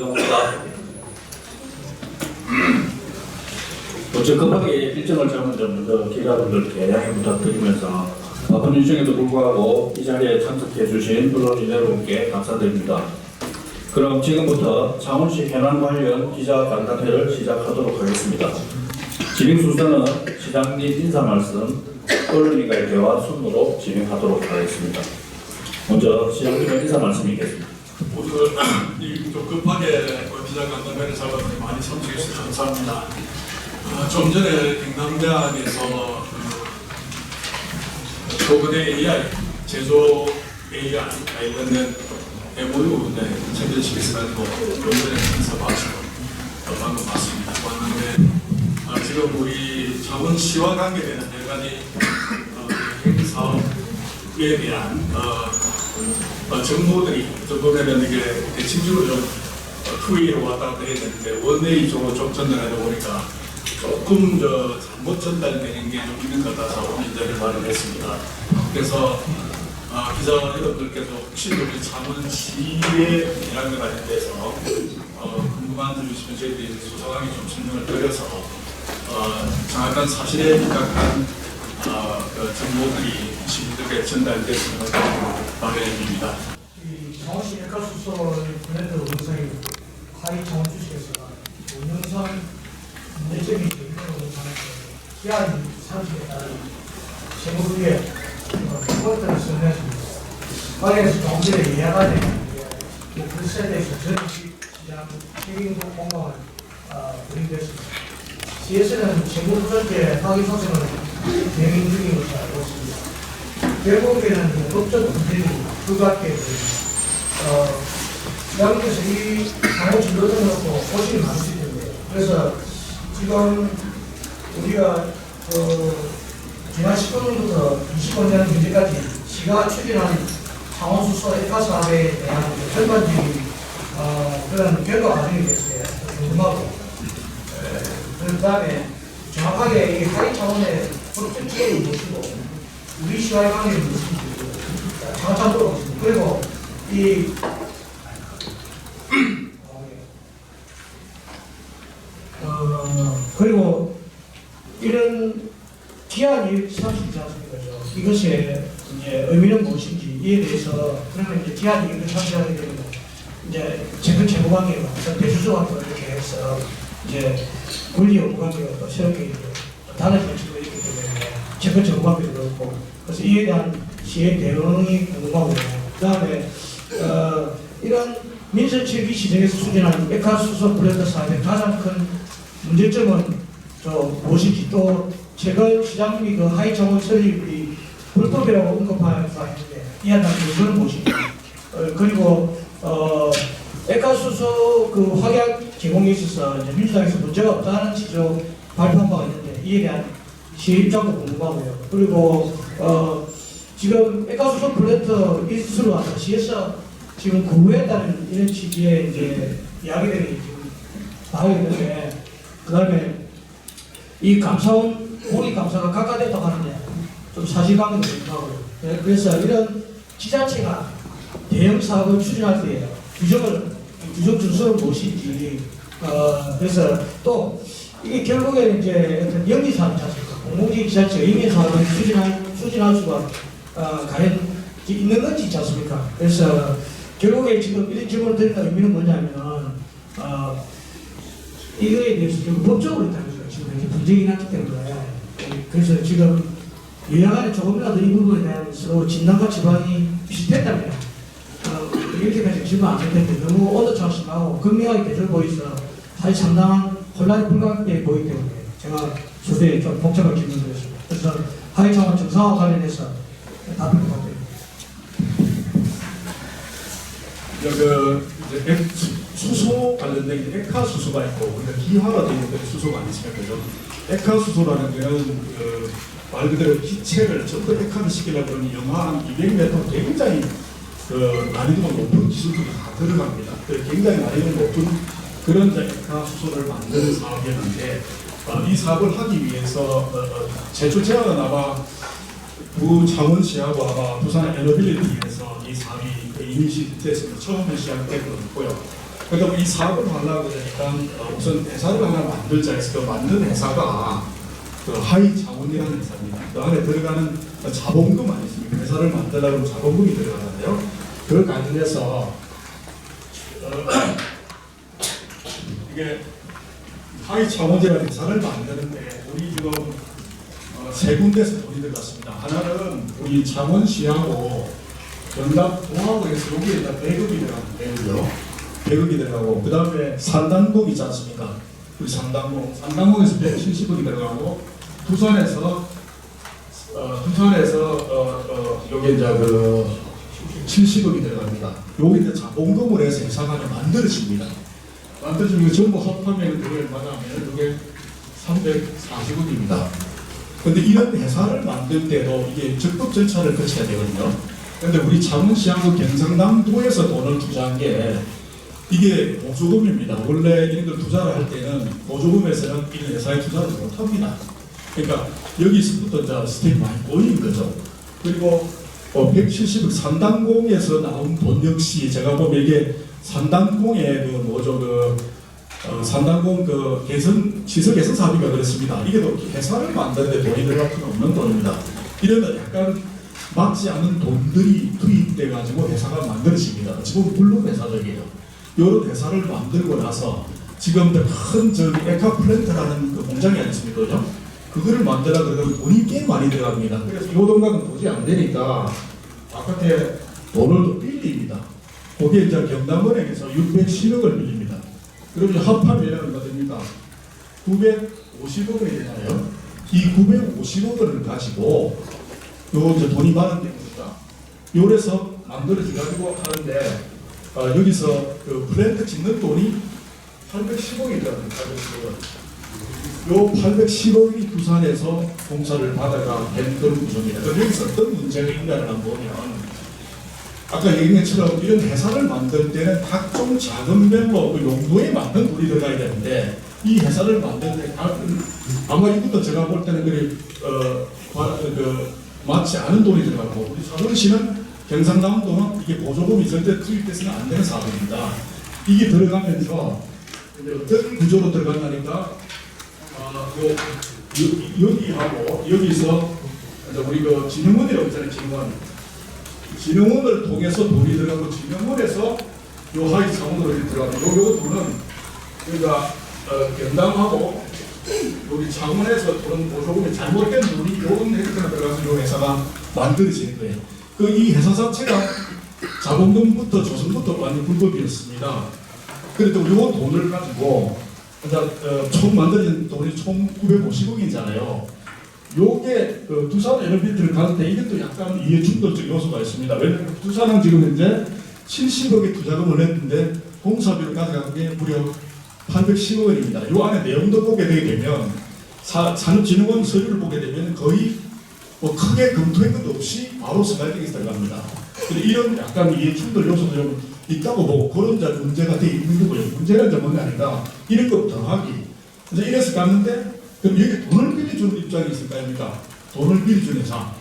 이상호입니다. 어제 급하게 일정을 잡은 점 먼저 기자분들께 양해 부탁드리면서 바쁜 일정에도 불구하고 이 자리에 참석해 주신 언론 여러분께 감사드립니다. 그럼 지금부터 창원시 현안 관련 기자 간담회를 시작하도록 하겠습니다. 진행순서는 시장님 인사 말씀, 언론인과의 대화 순으로 진행하도록 하겠습니다. 먼저 시장님의 인사 말씀이 있겠습니다. 오늘 좀 급하게 기자간담회를 잡아서 많이 참석해 주셔서 감사합니다. 좀 전에 경남대학에서 초거대 AI, 제조 AI 관련된 MOU 참여시켜서 좀 전에 인사 마치고 방금 왔습니다. 왔는데 지금 우리 창원시와 관계되는 여러 가지 행사업에 대한 정보들이 보면은 이게 대칭적으로 좀 투의로 왔다 갔다 했는데 원회의 쪽으로 좀 전달하다 보니까 조금 잘못 전달되는 게 좀 있는 것 같아서 오늘 자리를 마련했습니다. 그래서 기자 여러분들께서 혹시 우리 창원시의 이런 것에 대해서 궁금한 점 있으면 저희들이 소상하게 좀 설명을 드려서 정확한 사실에 입각한 정보들이 시민들에게 전달됐으면 바랍니다. 창원시 액화수소 브랜드 운영상이 하이 창원 주식에서 운영상 문제점이 있는 운영상에서 기한 30에 따른 재무부에 리포트를 설명했습니다. 관련해서 조금 전에 이해가 되는 그 세대에서 전시 시장 책임도 공방을 드리겠습니다. 시에서는 재무부전제 파기 소송을 진행 중인 것으로 알고 있습니다. 결국에는 법적 문제이 불가피해 보입니다. 대한민국에서 이 강원 진로를 놓고 고심이 많으실 텐데, 그래서 지금 우리가 지난 19년부터 25년 현재까지 시가 추진한 창원수소 액화 사업에 대한 전반적인 그런 결과 과정이 됐어요. 궁금하고, 그 다음에 정확하게 이 하위 차원의 법적 기획이 무엇이고 우리 시와의 관계는 무엇인지 장착적으로 있습니다. 그리고 그리고 이런 기한이 30이지 않습니까? 이것의 이제 의미는 무엇인지 이에 대해서 그러면 이제 기한이 이렇게 30하게 되면 이제 최근 재무관계가 대수조관계 이렇게 해서 이제 권리 업무관계가 또 새롭게 이제 달라지는 측면이 있기 때문에 최근 재무관계도 그렇고 그래서 이에 대한 시의 대응이 궁금하고 그 다음에 이런 민선체기 시장에서 수준한 액화수소 브랜드 사업의 가장 큰 문제점은 무엇인지 또 최근 시장님이 그 하이 창원 설립이 불법이라고 언급한 바 있는데 이한 단계는 무엇인지 그리고 액화수소 그 확약 제공에 있어서 이제 민주당에서 문제가 없다는 취지로 발표한 바가 있는데 이에 대한 시의 입장도 궁금하고요. 그리고 지금 액화수소 브랜드 인수로 와서 시에서 지금 구구했다는 이런 취지의 이제 이야기들이 지금 나오고 있는데 그 다음에 이 감사원 고리 감사가 각각됐다고 하는데 좀 사실관계도 궁금하고요. 그래서 이런 지자체가 대형 사업을 추진할 때 규정 준수는 무엇인지 그래서 또 이게 결국에는 이제 어떤 영리 사업이지 않습니까? 공공지 지자체가 임의 사업을 추진할 수가 과연 있는 건지 있지 않습니까? 그래서 결국에 지금 이런 질문을 드리는 의미는 뭐냐면 이거에 대해서 지금 법적으로 있다는 거죠. 지금 이렇게 분쟁이 났기 때문에 그래서 지금 여야간에 조금이라도 이 부분에 대한 서로 진단과 지방이 비슷했다면 이렇게까지 질문 안 할 텐데 너무 오도차심하고 극명하게 대절 보이서 사실 상당한 혼란이 불가피해 보이기 때문에 제가 소대에 좀 복잡한 질문을 드렸습니다. 그래서 하위 차원 정상화 관련해서 답변 부탁드립니다. 이제 수소 관련된 액화수소가 있고 우리가 기화가 되는 수소가 아니지만 그죠? 액화수소라는 거는 말 그대로 기체를 전부 액화를 시키려고 그러면 영하 한 200m 굉장히 난이도가 높은 기술들이 다 들어갑니다. 굉장히 난이도가 높은 그런 액화수소를 만드는 사업이었는데 이 사업을 하기 위해서 제출 제안은 아마 부창원시하고 아마 부산 에너빌리티에서 이 사업이 이니시됐습니다. 처음에 시작된 건 있고요. 그러니까 이 사업을 하려고 그러니까 우선 회사를 하나 만들자 해서 그 만든 회사가 그 하이 자원이라는 회사입니다. 그 안에 들어가는 자본금 아니십니까? 회사를 만들려면 자본금이 들어가잖아요. 그걸 관련해서 이게 하이 자원이라는 회사를 만드는데 우리 지금 세 군데에서 돈이 들어갔습니다. 하나는 우리 창원시하고 전남 동화구에서 여기에 다 100억이 들어가는데요. 100억이 들어가고 그 다음에 산단공 있지 않습니까? 우리 산단공에서 170억이 들어가고 두산에서 여기 이제 그 70억이 들어갑니다. 여기 이제 자본금을 해서 회사가 하나 만들어집니다. 만들어지면 전부 합하면 그게 얼마냐면 그게 340억입니다. 근데 이런 회사를 만들 때도 이게 적법 절차를 거쳐야 되거든요. 근데 우리 창원시하고 경상남도에서 돈을 투자한 게 이게 보조금입니다. 원래 이런 걸 투자를 할 때는 보조금에서는 이런 회사에 투자를 못합니다. 그러니까 여기서부터 이제 스텝이 많이 꼬인 거죠. 그리고 170억 산단공에서 나온 돈 역시 제가 보면 이게 산단공의 그 뭐죠 산단공 그 시설 개선 사업인가 그랬습니다. 이게 또 회사를 만드는데 돈이 들어갈 필요 없는 돈입니다. 이런 약간 맞지 않은 돈들이 투입돼 가지고 회사가 만들어집니다. 지금 물론 회사적이에요. 이런 회사를 만들고 나서 지금 큰 에카 플랜트라는 그 공장이 아니습니까? 그거를 만들어 그러면 돈이 꽤 많이 들어갑니다. 그래서 이 동각은 도저히 안 되니까 바깥에 돈을 또 빌립니다. 거기에 이제 경남은행에서 610억을 빌립니다. 그럼 이제 합하면 얼마 됩니까? 950억이 되잖아요. 이 950억을 가지고 요 이제 돈이 많은 데니까 요래서 만들어지 가지고 하는데 여기서 그 플랜트 짓는 돈이 810억이 들어갑니다. 810억. 요 810억이 두산에서 공사를 받아가 된 그런 구조입니다. 그럼 여기서 어떤 문제가 있냐를 한번 보면 아까 얘기한 것처럼 이런 회사를 만들 때는 각종 자금별로 그 용도에 맞는 돈이 들어가야 되는데 이 회사를 만들 때 아마 이부터 제가 볼 때는 맞지 않은 돈이 들어가고 우리 창원시는 경상남도는 이게 보조금이 절대 투입돼서는 안 되는 사업입니다. 이게 들어가면서 어떤 구조로 들어간다니까 여기하고 여기서 우리 그 진흥원이라고 있잖아요. 진흥원을 통해서 돈이 들어가고 진흥원에서 요 하이 자원으로 들어가고 요 돈은 그러니까 경남하고 여기 창원에서 돈 보조금이 잘못된 돈이 요런 획득에 들어가서 요 회사가 만들어지는 거예요. 이 회사 자체가 자본금부터 조선부터 완전 불법이었습니다. 그래도 요 돈을 가지고 총 만들어진 돈이 총 950억이잖아요. 요게 두산 에너비트를 가는데 이것도 약간 이해충돌적 요소가 있습니다. 왜냐하면 두산은 지금 현재 70억의 투자금을 했는데 공사비를 가져간 게 무려 810억 원입니다. 요 안에 내용도 보게 되게 되면 산업진흥원 서류를 보게 되면 거의 크게 검토한 것도 없이 바로 스마일링에서 들어갑니다. 이런 약간 이해충돌 요소도 좀 있다고 보고 그런 문제가 되게 있는 거고요. 문제가 이제 뭐냐 하니까 이런 것 더하기. 이제 이래서 갔는데 그럼 여기 돈을 빌려주는 입장이 있을 거 아닙니까? 돈을 빌려주는 회사.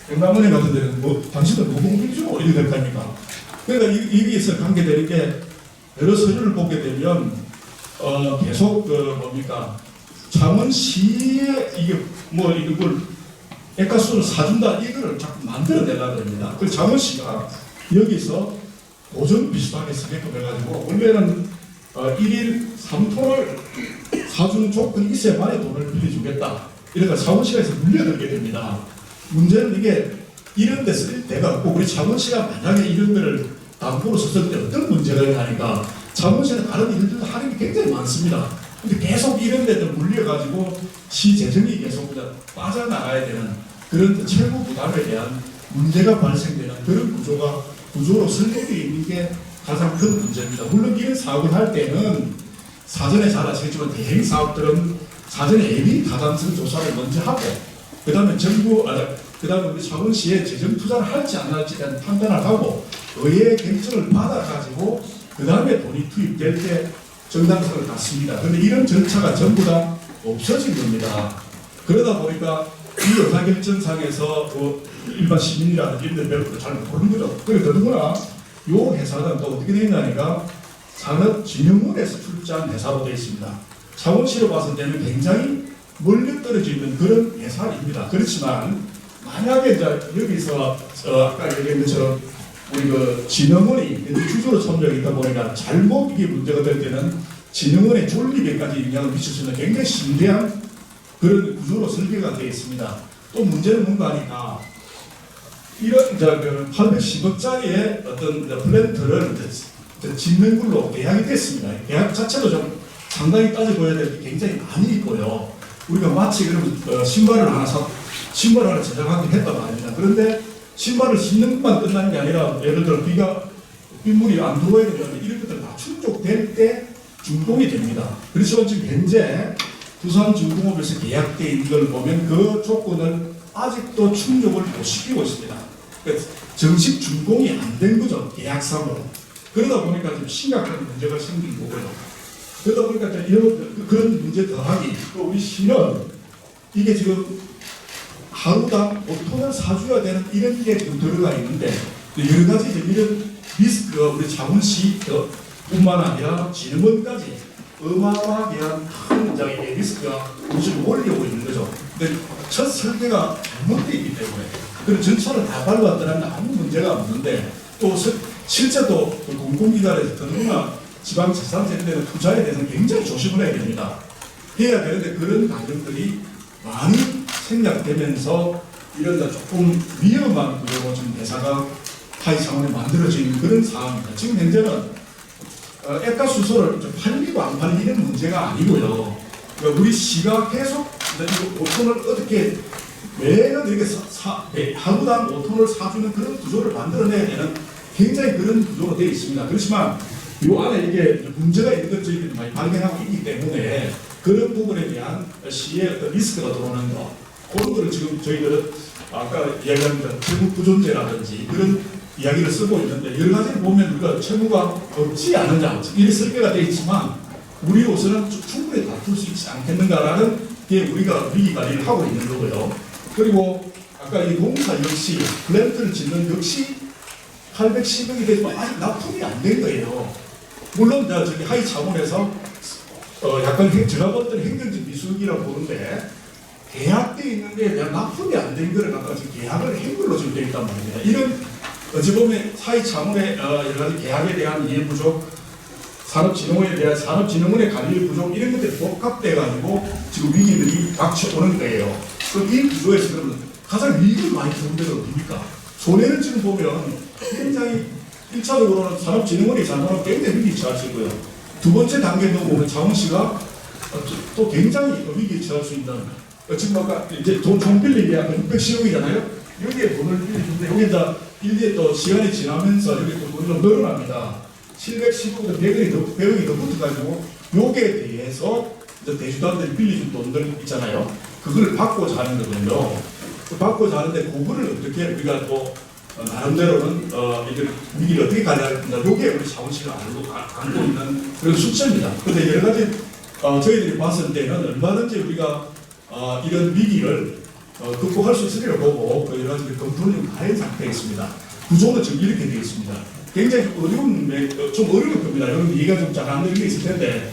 경남은행 같은 데는 당신들 무공 빌려주면 어떻게 될 거 아닙니까? 그러니까 여기에서 관계되는 게 여러 서류를 보게 되면 계속 창원시에 이게 이걸 액가수를 사준다 이거를 자꾸 만들어내려고 합니다. 그 창원시가 여기서 보전 비슷하게 쓰게끔 해가지고 원래는 1일 3톤을 사주는 조건이 있어야만이 돈을 빌려주겠다. 이러니까 창원시가 물려들게 됩니다. 문제는 이게 이런 데 쓸 데가 없고 우리 창원시가 만약에 이런 거를 담보로 썼을 때 어떤 문제가 있냐니까 창원시는 다른 일들도 하는 게 굉장히 많습니다. 근데 계속 이런 데들 물려가지고 시 재정이 계속 빠져나가야 되는 그런 채무 부담에 대한 문제가 발생되는 그런 구조로 설계되어 있는 게 가장 큰 문제입니다. 물론 이런 사업을 할 때는 사전에 잘 아시겠지만 대행 사업들은 사전에 예비 타당성 조사를 먼저 하고 그 다음에 우리 창원시에 재정 투자를 할지 안 할지에 대한 판단을 하고 의회 결정을 받아가지고 그 다음에 돈이 투입될 때 정당성을 갖습니다. 그런데 이런 절차가 전부 다 없어진 겁니다. 그러다 보니까 이 의사결정상에서 일반 시민이라든지 이런 별로 잘 모르는 거죠. 그리고 더더구나 이 회사는 또 어떻게 되냐니까 산업진흥원에서 출자한 회사로 되어 있습니다. 창원시로 봤을 때는 굉장히 멀리 떨어져 있는 그런 회사입니다. 그렇지만 만약에 이제 여기서 아까 얘기한 것처럼 우리 그 진흥원이 주주로 참여하고 있다 보니까 잘못 이게 문제가 될 때는 진흥원의 존립에까지 영향을 미칠 수 있는 굉장히 심대한 그런 구조로 설계가 되어 있습니다. 또 문제는 뭔가 하니까 이런 이제 그 810억짜리의 어떤 이제 플랜트를 이제 짓는 걸로 계약이 됐습니다. 계약 자체도 좀 상당히 따져봐야 될 게 굉장히 많이 있고요. 우리가 마치 그러면 신발을 하나 제작하긴 했단 말입니다. 그런데 신발을 신는 것만 끝나는 게 아니라 예를 들어 빗물이 안 들어와야 되는데 이런 것들 다 충족될 때 준공이 됩니다. 그렇지만 지금 현재 두산중공업에서 계약되어 있는 걸 보면 그 조건을 아직도 충족을 못 시키고 있습니다. 그러니까 정식 준공이 안 된 거죠. 계약상으로. 그러다 보니까 좀 심각한 문제가 생긴 거고요. 그러다 보니까 이런 그런 문제 더하기 또 우리 시는 이게 지금 하루당 5톤을 사줘야 되는 이런 게 지금 들어가 있는데 여러 가지 이런 리스크가 우리 창원시 뿐만 아니라 진흥원까지 어마어마하게 큰 리스크가 우주를 올리고 있는 거죠. 근데 첫 설계가 잘못되어 있기 때문에 그런 절차를 다 밟았더라면 아무 문제가 없는데 또 실제 또 공공기관에서 더구나 지방자치단체들은 투자에 대해서는 굉장히 조심을 해야 됩니다. 해야 되는데 그런 과정들이 많이 생략되면서 이런 조금 위험한 구조로 지금 회사가 하위 차원에 만들어지는 그런 상황입니다. 지금 현재는 액가수소를 팔리고 안 팔리는 문제가 아니고요. 그러니까 우리 시가 계속 5톤을 어떻게 매년 이렇게 하루당 5톤을 사주는 그런 구조를 만들어내야 되는 굉장히 그런 구조로 되어 있습니다. 그렇지만 이 안에 이게 문제가 있는 것 저희들이 많이 발견하고 있기 때문에 그런 부분에 대한 시의 어떤 리스크가 들어오는 거 그런 거를 지금 저희들은 아까 이야기한 채무 부존재라든지 그런 이야기를 쓰고 있는데 여러 가지를 보면 우리가 채무가 없지 않느냐 이렇게 설계가 되어 있지만 우리로서는 충분히 다툴 수 있지 않겠는가라는 게 우리가 위기 관리를 하고 있는 거고요. 그리고 아까 이 농사 역시 플랜트를 짓는 역시 810억이 되지만 아직 납품이 안 된 거예요. 물론 저기 하위 차원에서 약간 제가 볼 때는 행정적 미숙이라고 보는데 계약되어 있는데 내가 납품이 안 된 거를 갖다가 지금 계약을 행물로 지금 되어 있단 말입니다. 이런 어찌 보면 하위 차원의 여러 가지 계약에 대한 이해 부족, 산업진흥원에 대한 산업진흥원의 관리 부족 이런 것들이 복합돼 가지고 지금 위기들이 닥쳐오는 거예요. 그럼 이 구조에서 그러면 가장 위기를 많이 주는 데가 어디입니까? 손해는 지금 보면 굉장히 1차적으로는 산업진흥원이 잘못하면 굉장히 위기에 처할 수 있고요. 두 번째 단계는 보면 창원시가 또 굉장히 위기에 처할 수 있는 지금 아까 이제 돈 총 빌린 게 아까 610억이잖아요. 여기에 돈을 빌리는데 여기 이제 또 시간이 지나면서 여기 또 돈이 좀 늘어납니다. 710억부터 100억이 더 붙어가지고 여기에 대해서 이제 대주단들이 빌려준 돈들 있잖아요. 그걸 받고자 하는 거거든요. 받고자 하는데 그거를 어떻게 우리가 또 나름대로는 이들 위기를 어떻게 가져야 된다. 요게 우리 창원시가 알고 있는 그런 수치입니다. 그런데 여러 가지 저희들이 봤을 때는 얼마든지 우리가 이런 위기를 극복할 수 있으리라고 보고 여러 가지 검토는 많은 상태에 있습니다. 구조는 지금 이렇게 되어 있습니다. 굉장히 좀 어려울 겁니다. 여러분 이해가 좀 잘 안 되는 게 있을 텐데